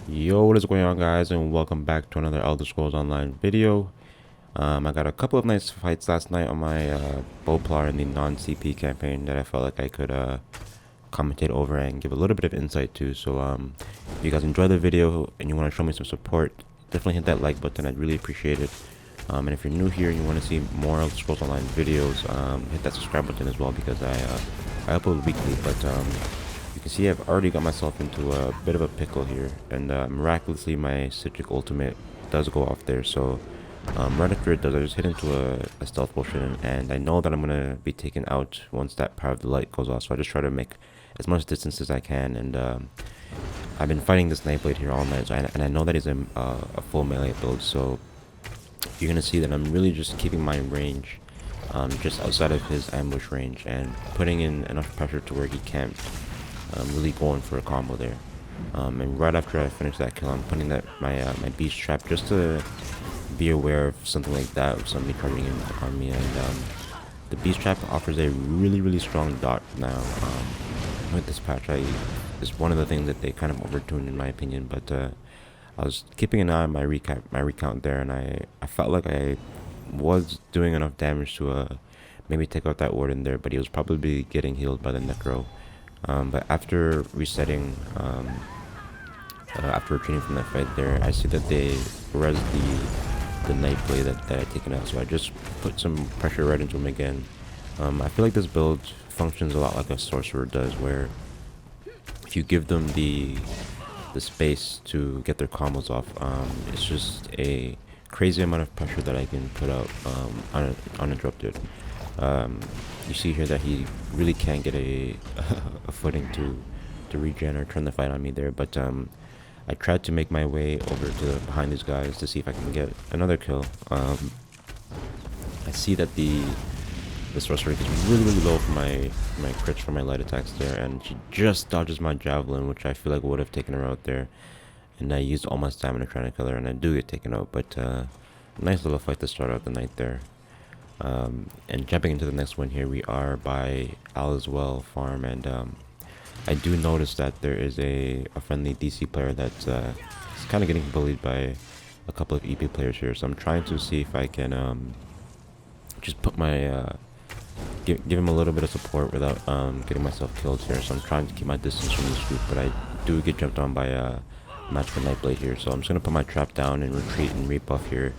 Yo, what is going on, guys, and welcome back to another Elder Scrolls Online video. I got a couple of nice fights last night on my Bowplar in the non-CP campaign that I felt like I could commentate over and give a little bit of insight to. So if you guys enjoy the video and you want to show me some support, definitely hit that like button. I'd really appreciate it. And if you're new here and you want to see more Elder Scrolls Online videos, hit that subscribe button as well, because I upload weekly. But you can see I've already got myself into a bit of a pickle here, and miraculously my Citric ultimate does go off there. So right after it does, I just hit into a stealth potion, and I know that I'm going to be taken out once that power of the light goes off. So I just try to make as much distance as I can, and I've been fighting this Nightblade here all night, so and I know that he's a full melee build, so you're going to see that I'm really just keeping my range just outside of his ambush range and putting in enough pressure to where he can't really going for a combo there. And right after I finish that kill, I'm putting that my beast trap just to be aware of something like that, of somebody charging in on me. And the beast trap offers a really strong dot now. With this patch, it's one of the things that they kind of overtuned in my opinion. But I was keeping an eye on my recount there, and I felt like I was doing enough damage to maybe take out that warden there, but he was probably getting healed by the necro. But after resetting, after retreating from that fight there, I see that they res the Nightblade that I taken out, so I just put some pressure right into him again. I feel like this build functions a lot like a sorcerer does, where if you give them the space to get their combos off, it's just a crazy amount of pressure that I can put out uninterrupted. You see here that he really can't get a footing to regen or turn the fight on me there, but I tried to make my way over to behind these guys to see if I can get another kill. I see that the sorcerer is really low for my crits for my light attacks there, and she just dodges my javelin, which I feel like would have taken her out there. And I used all my stamina trying to kill her, and I do get taken out, but nice little fight to start out the night there. And jumping into the next one here, we are by Aliswell Farm, and I do notice that there is a friendly DC player that's kind of getting bullied by a couple of EP players here. So I'm trying to see if I can just put my give him a little bit of support without getting myself killed here. So I'm trying to keep my distance from this group, but I do get jumped on by Magical Nightblade here. So I'm just gonna put my trap down and retreat and rebuff here.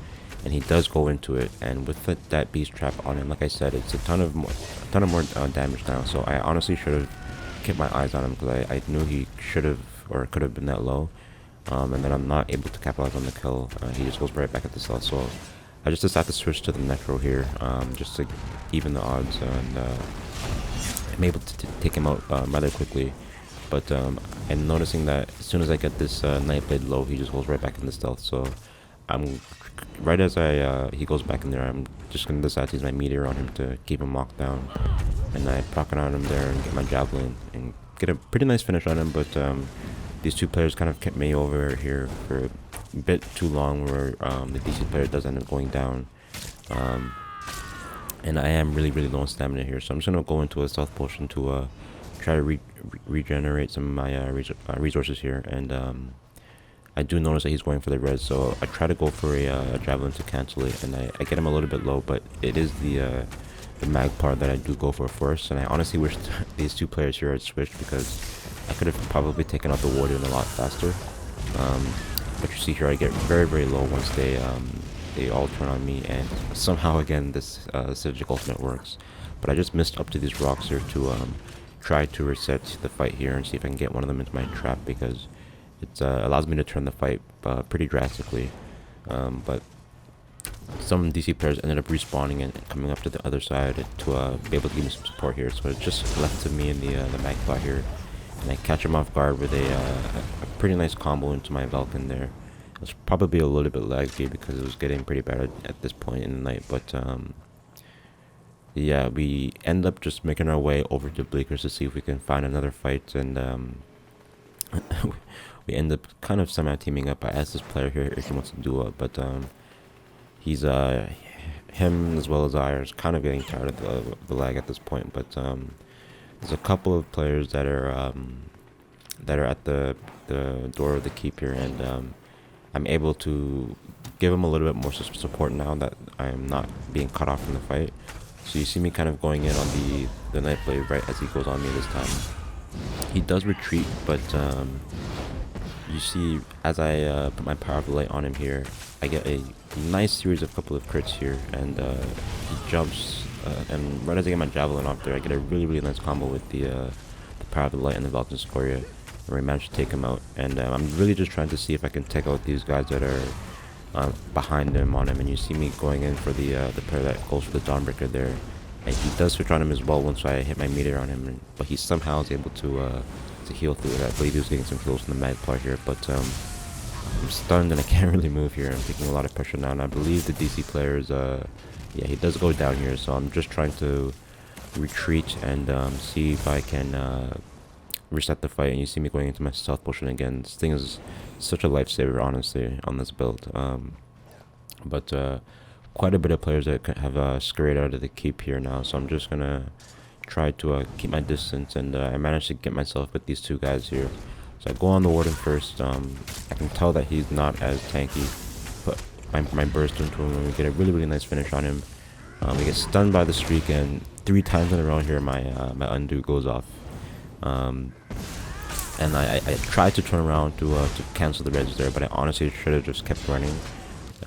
And he does go into it, and with that beast trap on him, like I said, it's a ton of more damage now. So I honestly should have kept my eyes on him, because I knew he should have or could have been that low. And then I'm not able to capitalize on the kill. He just goes right back at the cell. So I just decided to switch to the necro here, just to even the odds, and I'm able to take him out rather quickly. But I'm noticing that as soon as I get this Nightblade low, he just goes right back into stealth. So I'm right as he goes back in there, I'm just gonna decide to use my meteor on him to keep him locked down, and I proc it on him there and get my javelin and get a pretty nice finish on him. But these two players kind of kept me over here for a bit too long, where the DC player does end up going down, and I am really low on stamina here, so I'm just gonna go into a stealth potion to try to regenerate some of my resources here. And I do notice that he's going for the res, so I try to go for a javelin to cancel it, and I get him a little bit low, but it is the Magpar that I do go for first. And I honestly wish these two players here had switched, because I could have probably taken out the warden a lot faster. But you see here, I get very low once they all turn on me, and somehow again this Citric ultimate works. But I just missed up to these rocks here to try to reset the fight here and see if I can get one of them into my trap, because it allows me to turn the fight pretty drastically. But some DC players ended up respawning and coming up to the other side to be able to give me some support here. So it's just left to me and the Magpie here, and I catch him off guard with a pretty nice combo into my Vulcan there. It was probably a little bit laggy because it was getting pretty bad at this point in the night, but yeah, we end up just making our way over to Bleakers to see if we can find another fight, and we end up kind of semi-teaming up. I asked this player here if he wants to duo up, but he's him as well as I are kind of getting tired of the lag at this point. But there's a couple of players that are that are at the door of the keep here, and I'm able to give him a little bit more support now that I'm not being cut off from the fight. So you see me kind of going in on the Nightblade right as he goes on me this time. He does retreat, but you see as I put my powerful light on him here, I get a nice series of couple of crits here, and he jumps, and right as I get my javelin off there, I get a really nice combo with the powerful light and the Velton Scoria, where I managed to take him out. And I'm really just trying to see if I can take out these guys that are behind him on him. And you see me going in for the player that goes for the Dawnbreaker there, and he does switch on him as well once I hit my meter on him, but he somehow is able to heal through it. I believe he was getting some kills from the Bowplar here, but I'm stunned and I can't really move here. I'm taking a lot of pressure now, and I believe the DC player is yeah, he does go down here, so I'm just trying to retreat and see if I can reset the fight. And you see me going into my stealth potion again. This thing is such a lifesaver, honestly, on this build. But quite a bit of players that have scurried out of the keep here now, so I'm just gonna try to keep my distance, and I managed to get myself with these two guys here. So I go on the Warden first. I can tell that he's not as tanky, but my burst into him, and we get a really nice finish on him. We get stunned by the streak, and 3 times in a row here my undo goes off. And I tried to turn around to cancel the reds there, but I honestly should have just kept running.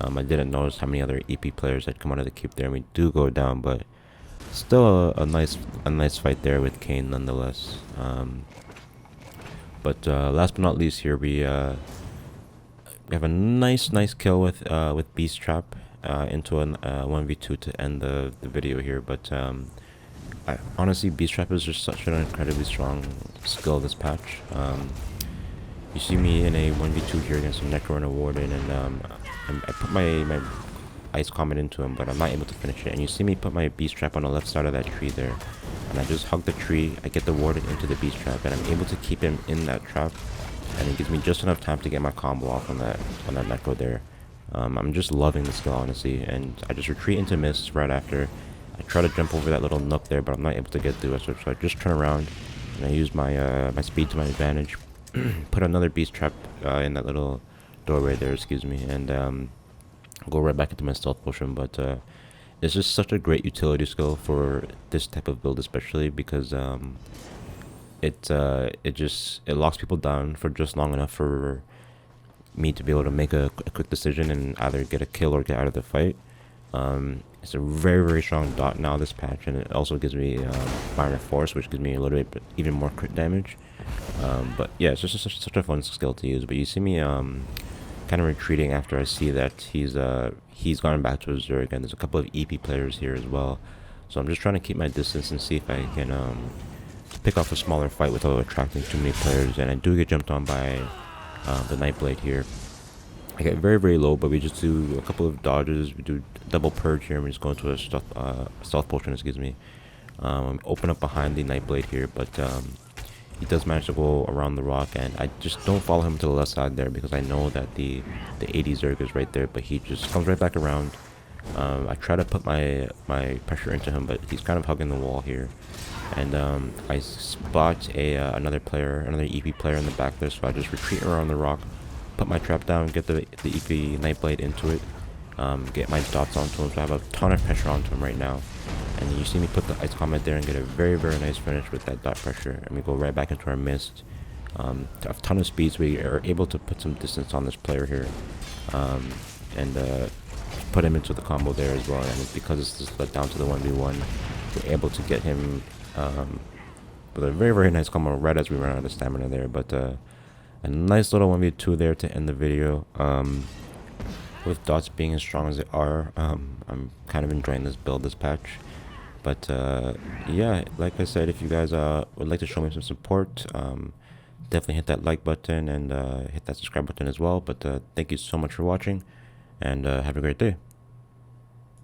I didn't notice how many other EP players had come out of the keep there, and we do go down, but still a nice fight there with Kane nonetheless. But last but not least here, we have a nice kill with Beast Trap into a 1v2 to end the video here. But honestly, Beast Trap is just such an incredibly strong skill this patch. You see me in a 1v2 here against a Necro and a Warden, and I put my Ice Comet into him, but I'm not able to finish it. And you see me put my Beast Trap on the left side of that tree there, and I just hug the tree. I get the Warden into the Beast Trap, and I'm able to keep him in that trap, and it gives me just enough time to get my combo off on that Necro there. I'm just loving the skill, honestly, and I just retreat into Mist right after. I try to jump over that little nook there, but I'm not able to get through it, so I just turn around, and I use my my speed to my advantage, put another Beast Trap in that little doorway there, excuse me, and go right back into my stealth potion. But it's just such a great utility skill for this type of build, especially because it locks people down for just long enough for me to be able to make a quick decision and either get a kill or get out of the fight. It's a very strong dot now this patch, and it also gives me minor force, which gives me a little bit even more crit damage. But yeah, it's just such a fun skill to use. But you see me kind of retreating after I see that he's gone back to his Zerg, and there's a couple of EP players here as well. So I'm just trying to keep my distance and see if I can pick off a smaller fight without attracting too many players. And I do get jumped on by the Nightblade here. I get very low, but we just do a couple of dodges. We do double purge here, and we just go into a stealth potion, excuse me. Open up behind the Nightblade here, but he does manage to go around the rock, and I just don't follow him to the left side there because I know that the AD Zerg is right there, but he just comes right back around. I try to put my pressure into him, but he's kind of hugging the wall here. And I spot another EP player in the back there, so I just retreat around the rock, put my trap down, get the EP Nightblade into it, get my dots onto him, so I have a ton of pressure onto him right now. And you see me put the Ice Comet there and get a very nice finish with that dot pressure, and we go right back into our Mist. A ton of speed, so we are able to put some distance on this player here, and put him into the combo there as well. And because it's just let down to the 1v1, we're able to get him with a very nice combo right as we run out of stamina there. But a nice little 1v2 there to end the video. With dots being as strong as they are, I'm kind of enjoying this build, this patch. But yeah, like I said, if you guys would like to show me some support, definitely hit that like button and hit that subscribe button as well. But thank you so much for watching, and have a great day.